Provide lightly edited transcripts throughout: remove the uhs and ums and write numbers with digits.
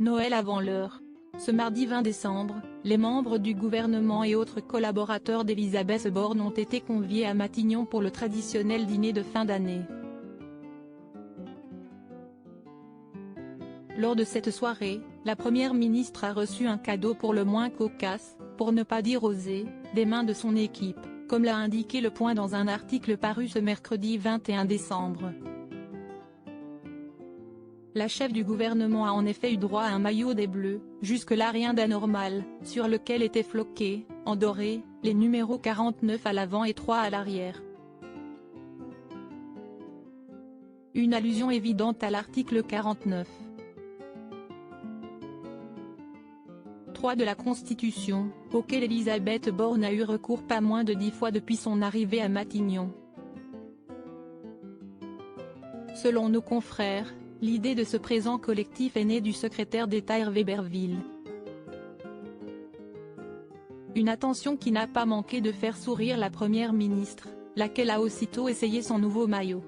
Noël avant l'heure. Ce mardi 20 décembre, les membres du gouvernement et autres collaborateurs d'Elisabeth Borne ont été conviés à Matignon pour le traditionnel dîner de fin d'année. Lors de cette soirée, la première ministre a reçu un cadeau pour le moins cocasse, pour ne pas dire osé, des mains de son équipe, comme l'a indiqué Le Point dans un article paru ce mercredi 21 décembre. La chef du gouvernement a en effet eu droit à un maillot des Bleus, jusque-là rien d'anormal, sur lequel étaient floqués, en doré, les numéros 49 à l'avant et 3 à l'arrière. Une allusion évidente à l'article 49. 3 de la Constitution, auquel Elisabeth Borne a eu recours pas moins de 10 fois depuis son arrivée à Matignon. Selon nos confrères, l'idée de ce présent collectif est née du secrétaire d'État Hervé Berville. Une attention qui n'a pas manqué de faire sourire la première ministre, laquelle a aussitôt essayé son nouveau maillot.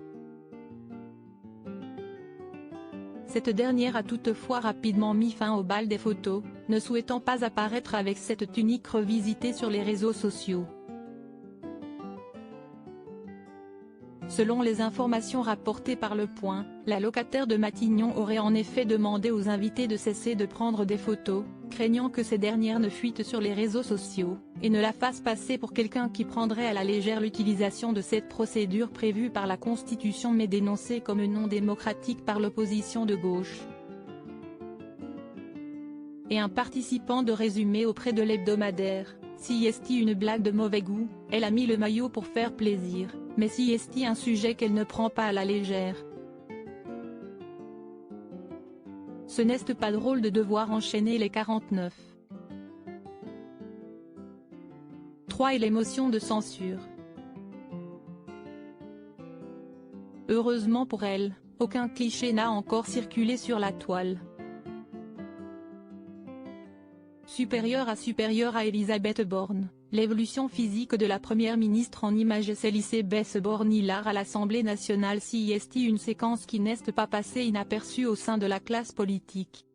Cette dernière a toutefois rapidement mis fin au bal des photos, ne souhaitant pas apparaître avec cette tunique revisitée sur les réseaux sociaux. Selon les informations rapportées par Le Point, la locataire de Matignon aurait en effet demandé aux invités de cesser de prendre des photos, craignant que ces dernières ne fuitent sur les réseaux sociaux, et ne la fassent passer pour quelqu'un qui prendrait à la légère l'utilisation de cette procédure prévue par la Constitution mais dénoncée comme non démocratique par l'opposition de gauche. Et un participant de résumer auprès de l'hebdomadaire, si est-il une blague de mauvais goût, elle a mis le maillot pour faire plaisir, mais si est-il un sujet qu'elle ne prend pas à la légère. Ce n'est pas drôle de devoir enchaîner les 49. 3 et l'émotion de censure. Heureusement pour elle, aucun cliché n'a encore circulé sur la toile. Supérieure à Elisabeth Borne, l'évolution physique de la première ministre en image Elisabeth Borne hilar à l'Assemblée nationale si est une séquence qui n'est pas passée inaperçue au sein de la classe politique.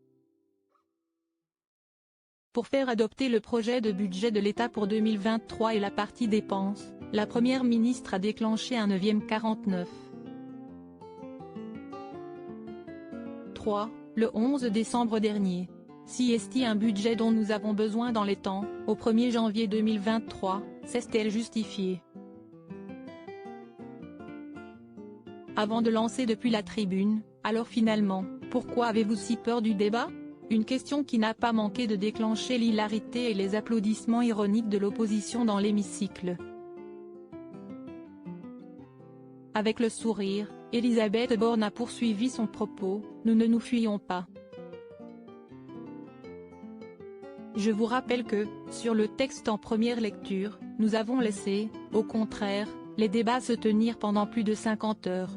Pour faire adopter le projet de budget de l'État pour 2023 et la partie dépenses, la première ministre a déclenché un 9e 49. 3, le 11 décembre dernier. Si est un budget dont nous avons besoin dans les temps, au 1er janvier 2023, s'est-elle justifiée? Avant de lancer depuis la tribune, alors finalement, pourquoi avez-vous si peur du débat? Une question qui n'a pas manqué de déclencher l'hilarité et les applaudissements ironiques de l'opposition dans l'hémicycle. Avec le sourire, Elisabeth Borne a poursuivi son propos, nous ne nous fuyons pas. Je vous rappelle que, sur le texte en première lecture, nous avons laissé, au contraire, les débats se tenir pendant plus de 50 heures.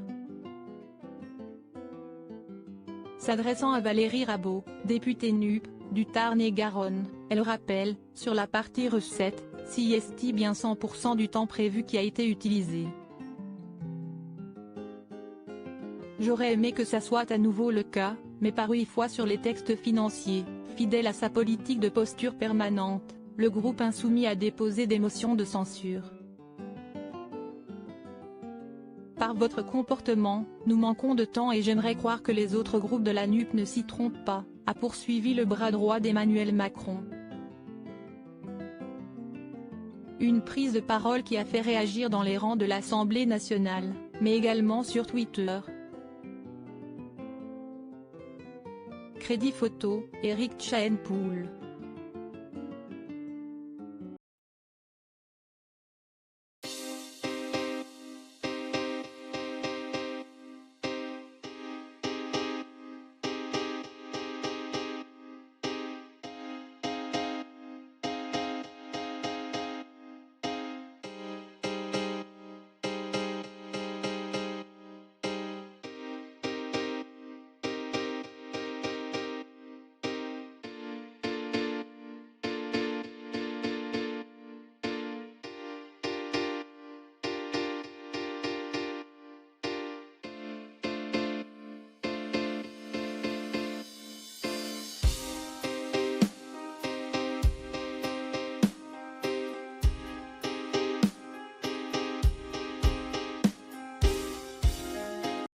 S'adressant à Valérie Rabault, députée NUP, du Tarn-et-Garonne, elle rappelle, sur la partie recettes, si est bien 100% du temps prévu qui a été utilisé. J'aurais aimé que ça soit à nouveau le cas, mais par 8 fois sur les textes financiers, fidèle à sa politique de posture permanente, le groupe insoumis a déposé des motions de censure. Par votre comportement, nous manquons de temps et j'aimerais croire que les autres groupes de la NUP ne s'y trompent pas, a poursuivi le bras droit d'Emmanuel Macron. Une prise de parole qui a fait réagir dans les rangs de l'Assemblée nationale, mais également sur Twitter. Crédit photo, Éric Tchaenpoul.